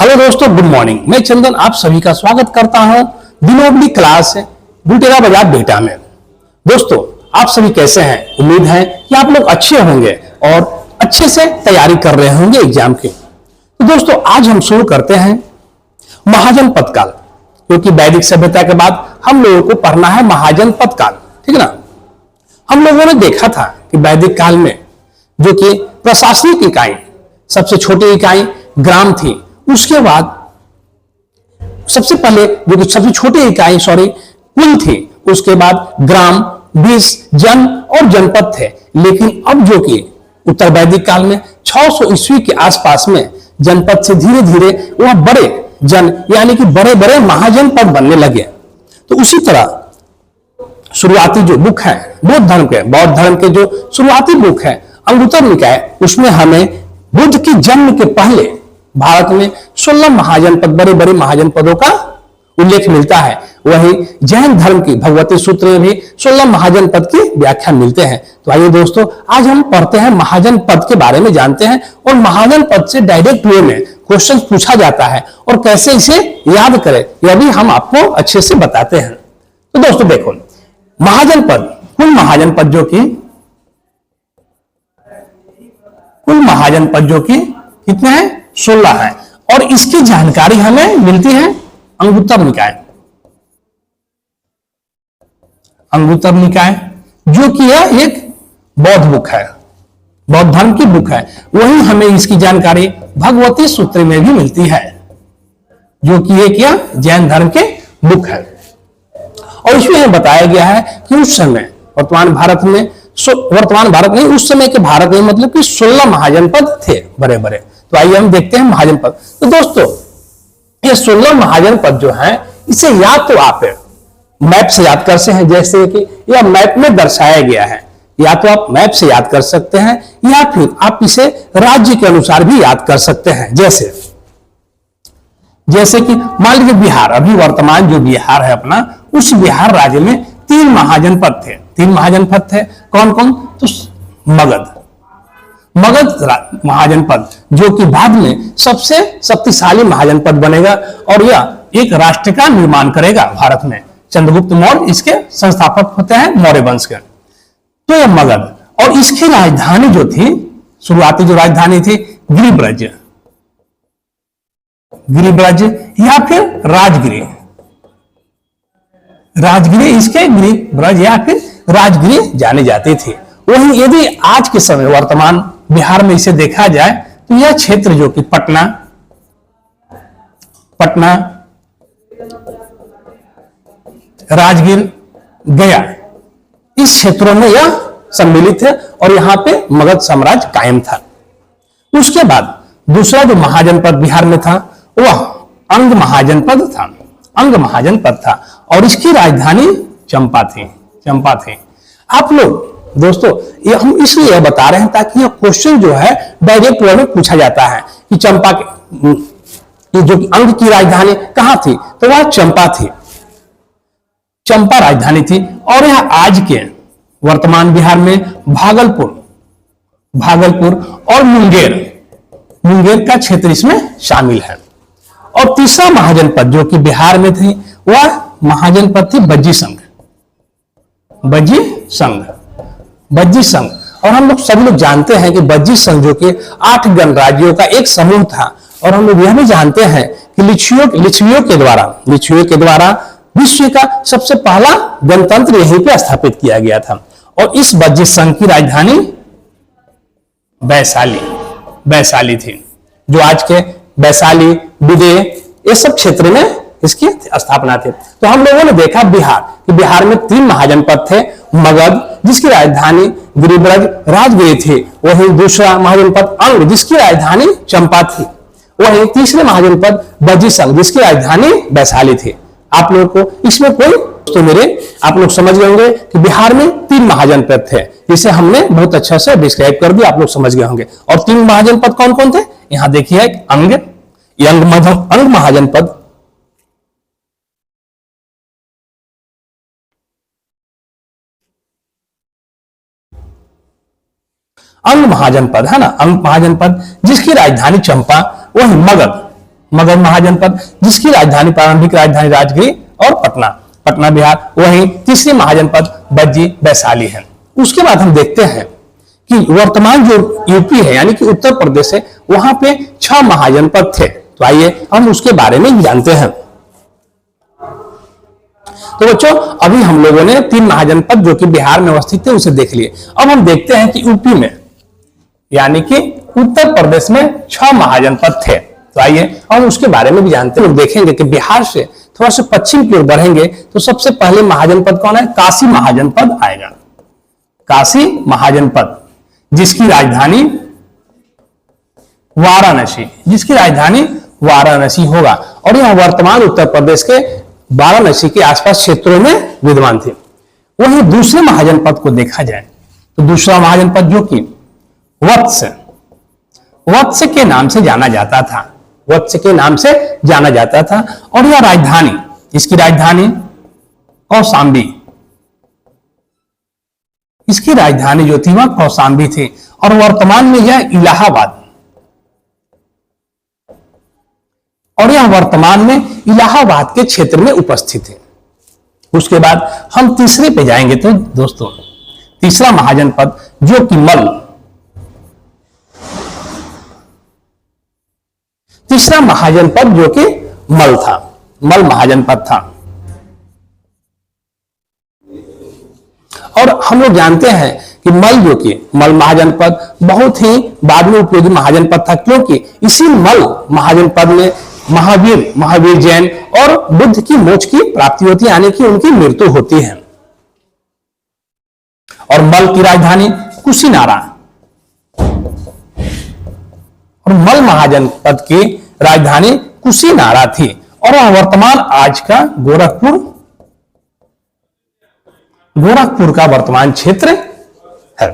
Hello दोस्तों, good morning. मैं चंदन आप सभी का स्वागत करता हूं दिनोबली क्लास बुटेरा बाजार बेटा में। दोस्तों, आप सभी कैसे हैं? उम्मीद है कि आप लोग अच्छे होंगे और अच्छे से तैयारी कर रहे होंगे एग्जाम की। तो दोस्तों, आज हम शुरू करते हैं महाजनपद काल, क्योंकि वैदिक सभ्यता के बाद हम लोगों को पढ़ना है महाजनपद काल, ठीक है ना। हम लोगों ने देखा था कि वैदिक काल में जो कि प्रशासनिक इकाई, सबसे छोटी इकाई ग्राम थी, उसके बाद सबसे पहले जो कि सबसे छोटी इकाई कुल थी, उसके बाद ग्राम, 20 जन और जनपद थे। लेकिन अब जो कि उत्तर वैदिक काल में 600 ईस्वी के आसपास में जनपद से धीरे धीरे वह बड़े जन यानी कि बड़े बड़े महाजनपद बनने लगे। तो उसी तरह शुरुआती जो बुक है बौद्ध धर्म के जो शुरुआती बुक है अंगुत्तर निकाय, उसमें हमें बुद्ध की जन्म के पहले भारत में 16 महाजनपद, बड़े बड़े महाजनपदों का उल्लेख मिलता है। वहीं जैन धर्म की भगवती सूत्र में भी 16 महाजनपद की व्याख्या मिलते हैं। तो आइए दोस्तों, आज हम पढ़ते हैं महाजनपद के बारे में, जानते हैं और महाजनपद से डायरेक्ट वे में क्वेश्चन पूछा जाता है और कैसे इसे याद करें यह भी हम आपको अच्छे से बताते हैं। तो दोस्तों देखो, कुल महाजनपद जो कि कितने हैं? 16 है। और इसकी जानकारी हमें मिलती है अंगुत्तर निकाय जो कि यह एक बौद्ध बुक है, बौद्ध धर्म की बुक है। वहीं हमें इसकी जानकारी भगवती सूत्र में भी मिलती है, जो कि एक यह जैन धर्म के बुक है। और इसमें बताया गया है कि उस समय वर्तमान भारत नहीं, उस समय के भारत में मतलब कि 16 महाजनपद थे बड़े बड़े। तो आइए हम देखते हैं महाजनपद। तो दोस्तों, ये 16 महाजनपद जो हैं, इसे या तो आप मैप से याद कर सकते हैं, जैसे कि यह मैप में दर्शाया गया है, या तो आप मैप से याद कर सकते हैं या फिर आप इसे राज्य के अनुसार भी याद कर सकते हैं। जैसे कि मान लीजिए बिहार, अभी वर्तमान जो बिहार है अपना, उस बिहार राज्य में 3 महाजनपद थे। कौन कौन? तो मगध महाजनपद, जो कि बाद में सबसे शक्तिशाली महाजनपद बनेगा और यह एक राष्ट्र का निर्माण करेगा भारत में। चंद्रगुप्त मौर्य इसके संस्थापक होते हैं, मौर्य वंश के। तो यह मगध, और इसकी राजधानी जो थी, शुरुआती जो राजधानी थी, गिरिब्रज या फिर राजगिरी इसके गिरिब्रज या फिर राजगिरी जाने जाती थी। वहीं यदि आज के समय वर्तमान बिहार में इसे देखा जाए तो यह क्षेत्र जो कि पटना, राजगीर, गया, इस क्षेत्रों में यह सम्मिलित है और यहां पे मगध साम्राज्य कायम था। उसके बाद दूसरा जो महाजनपद बिहार में था वह अंग महाजनपद था और इसकी राजधानी चंपा थी। आप लोग दोस्तों, ये हम इसलिए बता रहे हैं ताकि यह क्वेश्चन जो है डायरेक्ट वे में पूछा जाता है कि चंपा जो अंग की राजधानी कहां थी, तो वह चंपा राजधानी थी। और यह आज के वर्तमान बिहार में भागलपुर और मुंगेर का क्षेत्र इसमें शामिल है। और तीसरा महाजनपद जो कि बिहार में थी, वह महाजनपद थी बज्जी संघ। और हम लोग सभी लोग जानते हैं कि बज्जी संघ जो कि 8 गणराज्यों का एक समूह था। और हम लोग यह भी जानते हैं कि लिच्छवियों के द्वारा विश्व का सबसे पहला गणतंत्र यहीं पे स्थापित किया गया था। और इस बज्जी संघ की राजधानी वैशाली थी, जो आज के वैशाली, विदेह, ये सब क्षेत्र में इसकी स्थापना थी। तो हम लोगों ने देखा बिहार में 3 महाजनपद थे। मगध, जिसकी राजधानी गिरिब्रज राजगिरी थी। वहीं दूसरा महाजनपद अंग, जिसकी राजधानी चंपा थी। वहीं तीसरे महाजनपद बज्जी संघ, जिसकी राजधानी वैशाली थी। आप लोगों को इसमें आप लोग समझ गए होंगे कि बिहार में 3 महाजनपद थे, जिसे हमने बहुत अच्छा से डिस्क्राइब कर दिया, आप लोग समझ गए होंगे। और 3 महाजनपद कौन कौन थे? यहां देखिए, अंग महाजनपद, अंग महाजनपद है ना, अंग महाजनपद जिसकी राजधानी चंपा। वही मगध महाजनपद, जिसकी राजधानी प्रारंभिक राजधानी राजगीर और पटना बिहार। वहीं तीसरी महाजनपद बज्जी वैशाली है। उसके बाद हम देखते हैं कि वर्तमान जो यूपी है यानी कि उत्तर प्रदेश है, वहां पे 6 महाजनपद थे। तो आइए हम उसके बारे में जानते हैं। तो बच्चों, अभी हम लोगों ने 3 महाजनपद जो कि बिहार में अवस्थित थे उसे देख लिए। अब हम देखते हैं कि यूपी में यानी कि उत्तर प्रदेश में 6 महाजनपद थे। तो आइए हम उसके बारे में भी जानते हैं। देखेंगे कि बिहार से थोड़ा सा पश्चिम की ओर बढ़ेंगे तो सबसे पहले महाजनपद कौन है? काशी महाजनपद आएगा। काशी महाजनपद, जिसकी राजधानी वाराणसी होगा। और यह वर्तमान उत्तर प्रदेश के वाराणसी के आसपास क्षेत्रों में विद्यमान थे। वहीं दूसरे महाजनपद को देखा जाए तो दूसरा महाजनपद जो कि वत्स के नाम से जाना जाता था। और यह राजधानी, इसकी राजधानी जो थी वह कौशाम्बी थी। और वर्तमान में यह इलाहाबाद के क्षेत्र में उपस्थित है। उसके बाद हम तीसरे पे जाएंगे तो दोस्तों, तीसरा महाजनपद जो कि मल महाजनपद था। और हम लोग जानते हैं कि मल महाजनपद बहुत ही बाद में उपयोगी महाजनपद था, क्योंकि इसी मल महाजनपद में महावीर जैन और बुद्ध की मोक्ष की प्राप्ति होती है, यानी कि उनकी मृत्यु होती है। और मल की राजधानी कुशीनारा, और मल महाजनपद की राजधानी कुशीनारा थी। और वह वर्तमान आज का गोरखपुर का वर्तमान क्षेत्र है।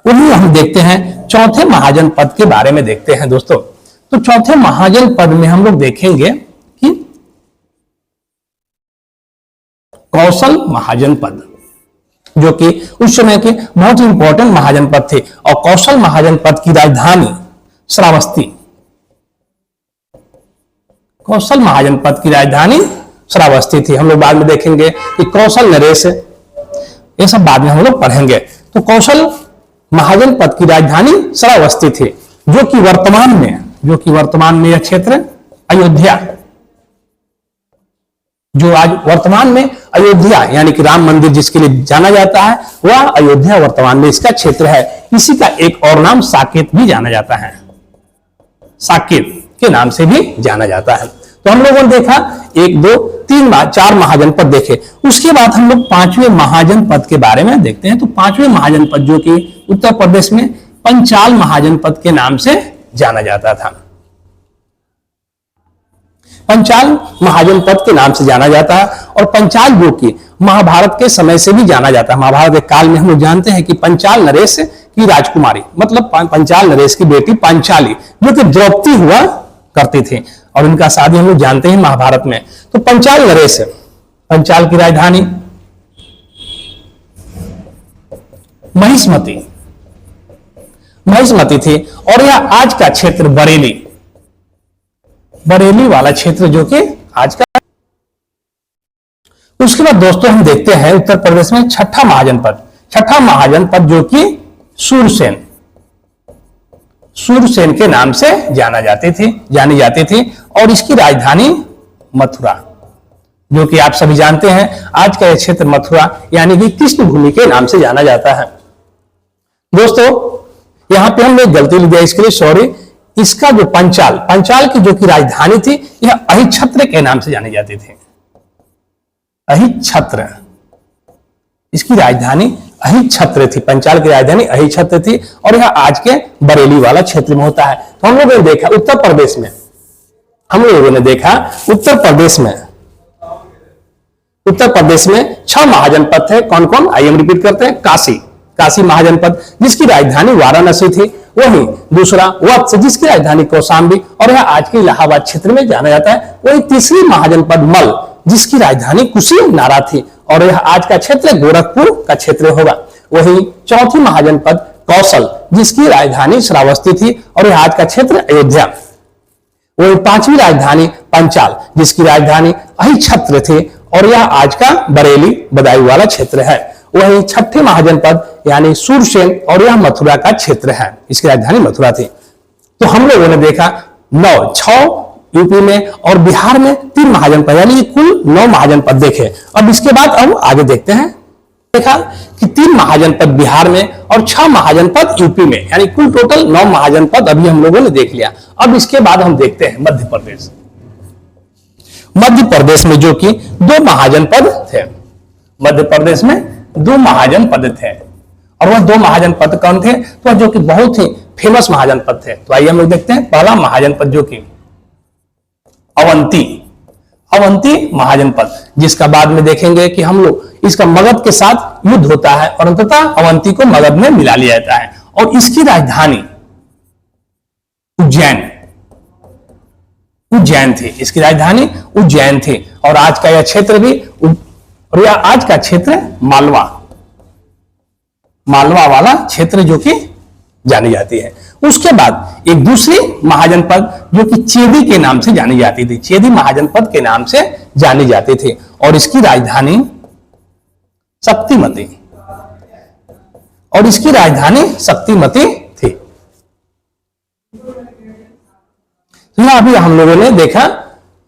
वहीं हम देखते हैं चौथे महाजनपद के बारे में देखते हैं दोस्तों। तो चौथे महाजनपद में हम लोग देखेंगे कि कौशल महाजनपद, जो कि उस समय के बहुत ही इंपॉर्टेंट महाजनपद थे। और कौशल महाजनपद की राजधानी श्रावस्ती थी। हम लोग बाद में देखेंगे कि कौशल नरेश, ये सब बाद में हम लोग पढ़ेंगे। तो कौशल महाजनपद की राजधानी श्रावस्ती थी, जो कि वर्तमान में यह क्षेत्र अयोध्या, जो आज वर्तमान में अयोध्या यानी कि राम मंदिर जिसके लिए जाना जाता है, वह अयोध्या वर्तमान में इसका क्षेत्र है। इसी का एक और नाम साकेत भी जाना जाता है, साकेत के नाम से भी जाना जाता है। तो हम लोगों ने देखा 1, 2, 3, 4 महाजनपद देखे। उसके बाद हम लोग 5वें महाजनपद के बारे में देखते हैं। तो 5वें महाजनपद जो कि उत्तर प्रदेश में पंचाल महाजनपद के नाम से जाना जाता था। पंचाल महाजनपद के नाम से जाना जाता है। और पंचाल जो कि महाभारत के समय से भी जाना जाता है। महाभारत के काल में हम लोग जानते हैं कि पंचाल नरेश की राजकुमारी, मतलब पंचाल नरेश की बेटी पांचाली, जो कि द्रौपदी हुआ करती थी, और इनका शादी हम लोग जानते हैं महाभारत में। तो पंचाल नरेश, पंचाल की राजधानी महिष्मती थी। और यह आज का क्षेत्र बरेली वाला क्षेत्र जो कि आज का। उसके बाद दोस्तों हम देखते हैं उत्तर प्रदेश में छठा महाजनपद जो कि सूरसेन के नाम से जानी जाती थी। और इसकी राजधानी मथुरा, जो कि आप सभी जानते हैं आज का यह क्षेत्र मथुरा यानी कि कृष्ण भूमि के नाम से जाना जाता है। दोस्तों यहां पे हमने गलती लिख दिया, इसके लिए सॉरी। इसका जो पंचाल की जो कि राजधानी थी, यह अहिछत्र के नाम से जानी जाती थी। अहिछत्र, इसकी राजधानी अहिछत्र थी। पंचाल की राजधानी अहिछत्र थी। और यह आज के बरेली वाला क्षेत्र में होता है। तो हम लोगों ने देखा उत्तर प्रदेश में उत्तर प्रदेश में 6 महाजनपद थे। कौन कौन? आइए हम रिपीट करते हैं। काशी महाजनपद, जिसकी राजधानी वाराणसी थी। वहीं दूसरा वत्स, जिसकी राजधानी कौशाम्बी, और यह आज के इलाहाबाद क्षेत्र में जाना जाता है। वहीं तीसरी महाजनपद मल, जिसकी राजधानी कुशीनारा थी, और यह आज का क्षेत्र गोरखपुर का क्षेत्र होगा। वहीं चौथी महाजनपद कौशल, जिसकी राजधानी श्रावस्ती थी, और यह आज का क्षेत्र अयोध्या। वही पांचवी राजधानी पंचाल, जिसकी राजधानी अहिच्छत्र थी, और यह आज का बरेली बदायूं वाला क्षेत्र है। वही छठे महाजनपद यानी सूरसेन, और यह मथुरा का क्षेत्र है, इसकी राजधानी मथुरा थी। तो हम लोगों ने देखा 6 यूपी में और बिहार में 3 महाजनपद, यानी कुल 9 महाजनपद देखे। अब इसके बाद अब आगे देखते हैं, देखा कि 3 महाजनपद बिहार में और 6 महाजनपद यूपी में, यानी कुल टोटल 9 महाजनपद अभी हम लोगों ने देख लिया। अब इसके बाद हम देखते हैं मध्य प्रदेश। मध्य प्रदेश में जो कि 2 महाजनपद थे, मध्य प्रदेश में 2 महाजनपद थे, और वह 2 महाजनपद कौन थे? तो जो कि बहुत ही फेमस महाजनपद थे। तो आइए हम लोग देखते हैं पहला महाजनपद जो कि अवंती महाजनपद, जिसका बाद में देखेंगे कि हम लोग इसका मगध के साथ युद्ध होता है और अंततः अवंती को मगध में मिला लिया जाता है, और इसकी राजधानी उज्जैन थी, इसकी राजधानी उज्जैन थी। और आज का यह क्षेत्र भी, और यह आज का क्षेत्र मालवा वाला क्षेत्र जो कि जानी जाती है। उसके बाद एक दूसरी महाजनपद जो कि चेदी के नाम से जानी जाती थी, चेदी महाजनपद के नाम से जानी जाती थी, और इसकी राजधानी शक्तिमती, और इसकी राजधानी शक्तिमती थी। तो यहां अभी हम लोगों ने देखा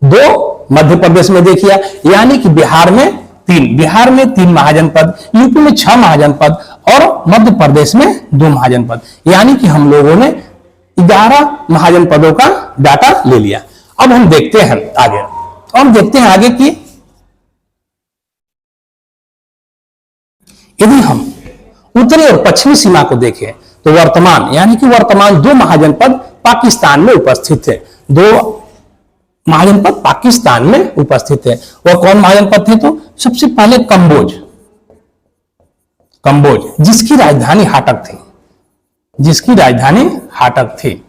2 मध्य प्रदेश में देखिया, यानी कि बिहार में 3 महाजनपद, यूपी में 6 महाजनपद और मध्य प्रदेश में 2 महाजनपद, यानी कि हम लोगों ने 11 महाजनपदों का डाटा ले लिया। अब हम देखते हैं आगे, कि यदि हम उत्तरी और पश्चिमी सीमा को देखें तो वर्तमान 2 महाजनपद पाकिस्तान में उपस्थित थे। 2 महाजनपद पाकिस्तान में उपस्थित है। वह कौन महाजनपद थे? तो सबसे पहले कंबोज, जिसकी राजधानी हाटक थी,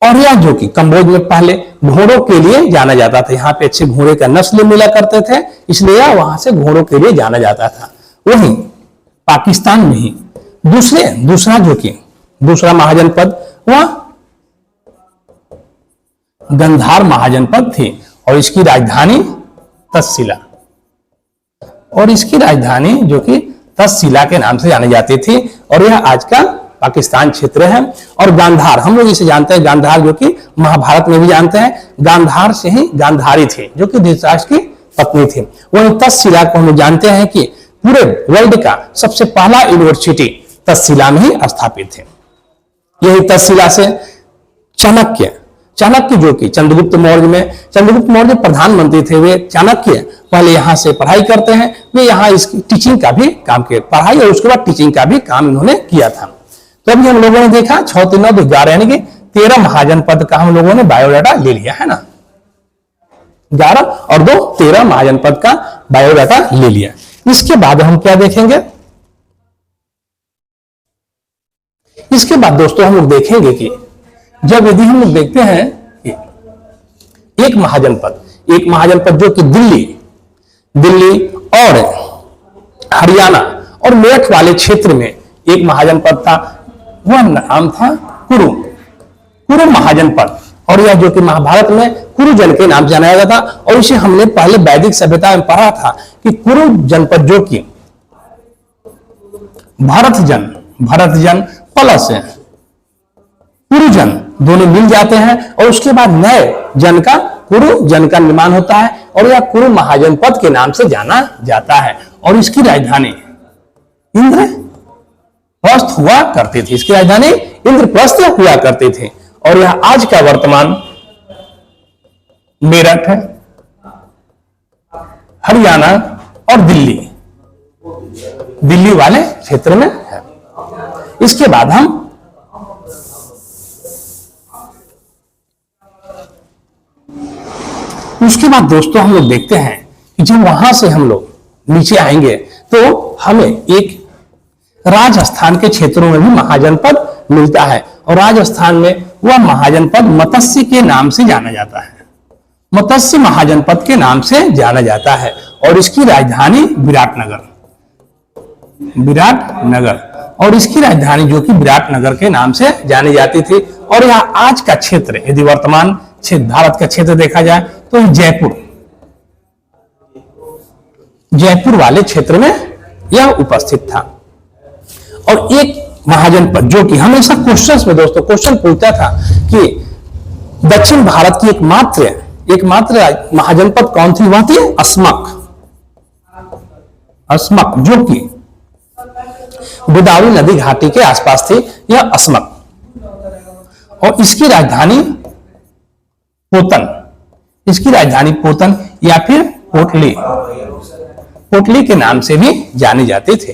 और यह जो कि कंबोज में पहले घोड़ों के लिए जाना जाता था, यहाँ पे अच्छे घोड़े का नस्ल मिला करते थे, इसलिए यह वहां से घोड़ों के लिए जाना जाता था। वहीं पाकिस्तान में ही दूसरा महाजनपद वह गंधार महाजनपद थी, और इसकी राजधानी तक्षशिला, और इसकी राजधानी जो कि तक्षशिला के नाम से जानी जाती थी, और यह आज का पाकिस्तान क्षेत्र है। और गांधार, हम लोग इसे जानते हैं, गांधार जो कि महाभारत में भी जानते हैं, गांधार से ही गांधारी थी जो कि धृतराष्ट्र की पत्नी थी। वहीं तक्षशिला को हम जानते हैं कि पूरे वर्ल्ड का सबसे पहला यूनिवर्सिटी तक्षशिला में ही स्थापित है। यही तक्षशिला से चाणक्य जो कि चंद्रगुप्त मौर्य प्रधानमंत्री थे, वे चाणक्य पहले यहाँ से पढ़ाई करते हैं, वे यहाँ इसकी टीचिंग का भी काम किया, पढ़ाई और उसके बाद टीचिंग का भी काम इन्होंने किया था। तो अभी हम लोगों ने देखा 6, 3, 9, 11 यानी कि 13 महाजनपद का हम लोगों ने बायोडाटा ले लिया है ना, 11 और 2 13 महाजनपद का बायोडाटा ले लिया। इसके बाद हम क्या देखेंगे? इसके बाद दोस्तों हम लोग देखेंगे कि जब यदि हम लोग देखते हैं एक महाजनपद जो कि दिल्ली और हरियाणा और मेरठ वाले क्षेत्र में एक महाजनपद था, वह नाम था कुरु महाजनपद, और यह जो कि महाभारत में कुरु जन के नाम से जाना जाता था। और इसे हमने पहले वैदिक सभ्यता में पढ़ा था कि कुरु जनपद जो कि भरतजन प्लस कुरुजन दोनों मिल जाते हैं, और उसके बाद नए जन का कुरु जन का निर्माण होता है, और यह कुरु महाजनपद के नाम से जाना जाता है। और इसकी राजधानी इंद्रप्रस्थ हुआ करती थी, इसकी राजधानी इंद्रप्रस्थ हुआ करती थी। और यह आज का वर्तमान मेरठ, हरियाणा और दिल्ली वाले क्षेत्र में है। इसके बाद हम उसके बाद दोस्तों हम लोग देखते हैं कि जब वहां से हम लोग नीचे आएंगे तो हमें एक राजस्थान के क्षेत्रों में भी महाजनपद मिलता है, और राजस्थान में वह महाजनपद मत्स्य के नाम से जाना जाता है, मत्स्य महाजनपद के नाम से जाना जाता है। और इसकी राजधानी विराटनगर, और इसकी राजधानी जो कि विराटनगर के नाम से जानी जाती थी। और यह आज का क्षेत्र यदि वर्तमान भारत का क्षेत्र देखा जाए तो जयपुर वाले क्षेत्र में यह उपस्थित था। और एक महाजनपद जो कि हमेशा क्वेश्चंस में दोस्तों क्वेश्चन पूछता था कि दक्षिण भारत की एकमात्र महाजनपद कौन थी, वह थी अस्मक, जो कि गोदावरी नदी घाटी के आसपास थी यह अस्मक। और इसकी राजधानी पोतन या फिर पोटली के नाम से भी जाने जाते थे।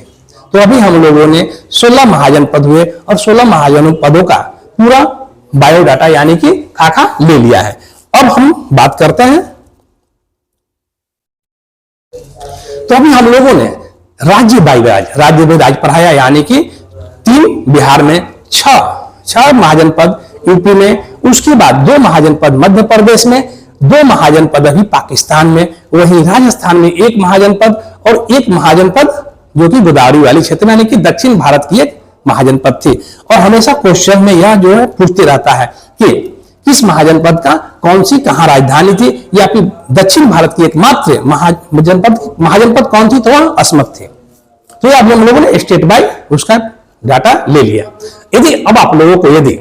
तो अभी हम लोगों ने 16 महाजनपद हुए और 16 महाजनपदों का पूरा बायोडाटा यानी कि खाका ले लिया है। अब हम बात करते हैं, तो अभी हम लोगों ने राज्य बाई राज पढ़ाया, यानी कि 3 बिहार में, 6 महाजनपद यूपी में, उसके बाद 2 महाजनपद मध्य प्रदेश में, 2 महाजनपद अभी पाकिस्तान में, वहीं राजस्थान में 1 महाजनपद और 1 महाजनपद जो कि गोदावरी वाली क्षेत्र यानी कि दक्षिण भारत की एक महाजनपद थी। और हमेशा क्वेश्चन में यह जो है पूछते रहता है कि किस महाजनपद का कौन सी कहां राजधानी थी, या फिर दक्षिण भारत की एकमात्र महाजनपद कौन थी, तो वह अस्मक थी। तो अब हम लोगों ने स्टेट बाय उसका डाटा ले लिया। यदि अब आप लोगों को यदि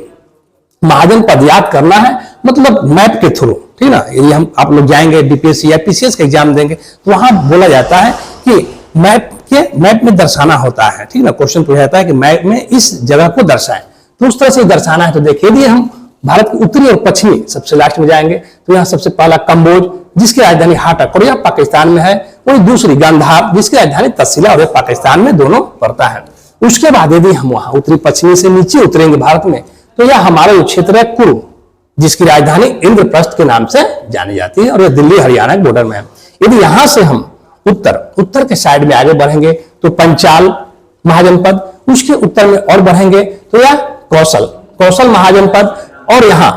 महाजनपद याद करना है, मतलब मैप के थ्रू, ठीक ना, यदि आप लोग जाएंगे बीपीएससी या पीसीएस का एग्जाम देंगे तो वहां बोला जाता है कि मैप में दर्शाना होता है, ठीक ना, क्वेश्चन पूछा जाता है कि मैप में इस जगह को दर्शाएं, तो उस तरह से दर्शाना है। तो देखिए यदि हम भारत के उत्तरी और पश्चिमी सबसे लास्ट में जाएंगे तो यहाँ सबसे पहला कम्बोज जिसकी राजधानी हाटक और यह पाकिस्तान में है, वही दूसरी गांधार जिसकी राजधानी तसीला और पाकिस्तान में दोनों पड़ता है। उसके बाद यदि हम वहां उत्तरी पश्चिमी से नीचे उतरेंगे भारत में तो यह हमारा जो क्षेत्र है कुरु जिसकी राजधानी इंद्रप्रस्थ के नाम से जानी जाती है और यह दिल्ली हरियाणा के बॉर्डर में है। यदि यहां से हम उत्तर के साइड में आगे बढ़ेंगे तो पंचाल महाजनपद, उसके उत्तर में और बढ़ेंगे तो यह कौशल महाजनपद, और यहाँ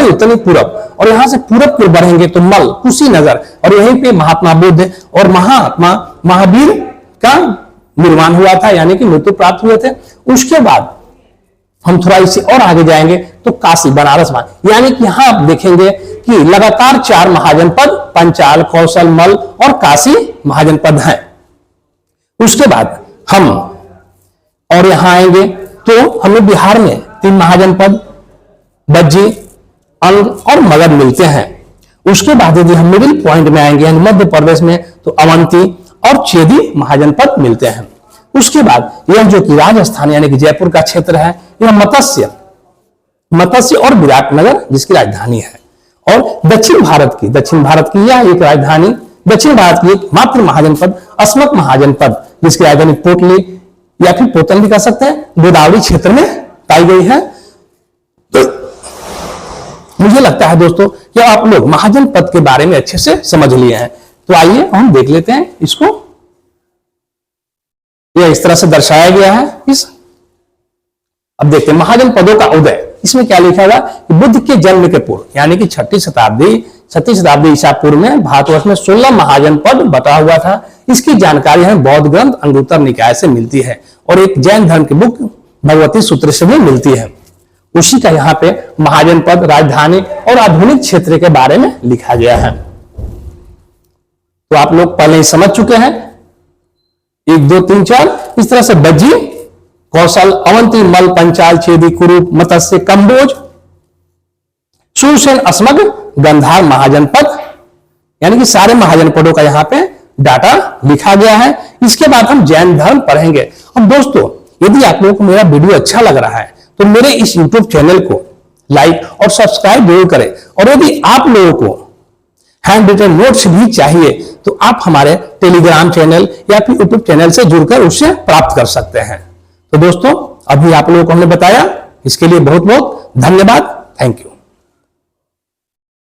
उत्तरी पूरब, और यहां से पूरब की बढ़ेंगे तो मल, कुशीनगर, और यहीं पे महात्मा बुद्ध और महात्मा महावीर का निर्माण हुआ था यानी कि मृत्यु प्राप्त हुए थे। उसके बाद हम थोड़ा इससे और आगे जाएंगे तो काशी बनारस यानी कि यहां आप देखेंगे कि लगातार 4 महाजनपद पंचाल, कौशल, मल और काशी महाजनपद हैं। उसके बाद हम और यहां आएंगे तो हमें बिहार में 3 महाजनपद बज्जी, अंग और मगध मिलते हैं। उसके बाद यदि हम मिडिल पॉइंट में आएंगे यानी मध्य प्रदेश में तो अवंती और चेदी महाजनपद मिलते हैं। उसके बाद यह जो कि राजस्थान यानी कि जयपुर का क्षेत्र है, यह मत्स्य और विराटनगर जिसकी राजधानी है। और दक्षिण भारत की यह एक राजधानी, दक्षिण भारत की एक मात्र महाजनपद अस्मक महाजनपद जिसकी राजधानी पोटली या फिर पोतन भी कह सकते हैं, गोदावरी क्षेत्र में पाई गई है। तो मुझे लगता है दोस्तों कि आप लोग महाजनपद के बारे में अच्छे से समझ लिए हैं। तो आइए हम देख लेते हैं इसको। यह इस तरह से दर्शाया गया है। अब देखते हैं महाजनपदों का उदय। इसमें क्या लिखा हुआ कि बुद्ध के जन्म के पूर्व यानी कि 6वीं शताब्दी ईसा पूर्व में भारतवर्ष में 16 महाजनपद बटा हुआ था। इसकी जानकारी हमें बौद्ध ग्रंथ अंगुत्तर निकाय से मिलती है और एक जैन धर्म की बुक भगवती सूत्र से भी मिलती है। उसी का यहाँ पे महाजनपद, राजधानी और आधुनिक क्षेत्र के बारे में लिखा गया है। तो आप लोग पहले ही समझ चुके हैं 1 2 3 4 इस तरह से बज्जी, कौशल, अवंती, मल, पंचाल, चेदी, कुरु, मत्स्य, कम्बोज, शूरसेन, अस्मक, गंधार महाजनपद यानी कि सारे महाजनपदों का यहाँ पे डाटा लिखा गया है। इसके बाद हम जैन धर्म पढ़ेंगे। अब दोस्तों यदि आप लोगों को मेरा वीडियो अच्छा लग रहा है तो मेरे इस YouTube चैनल को लाइक और सब्सक्राइब जरूर करें। और यदि आप लोगों को हैंड रिटन नोट्स भी चाहिए तो आप हमारे टेलीग्राम चैनल या फिर यूट्यूब चैनल से जुड़कर उससे प्राप्त कर सकते हैं। तो दोस्तों अभी आप लोगों को हमने बताया, इसके लिए बहुत बहुत धन्यवाद। Thank you.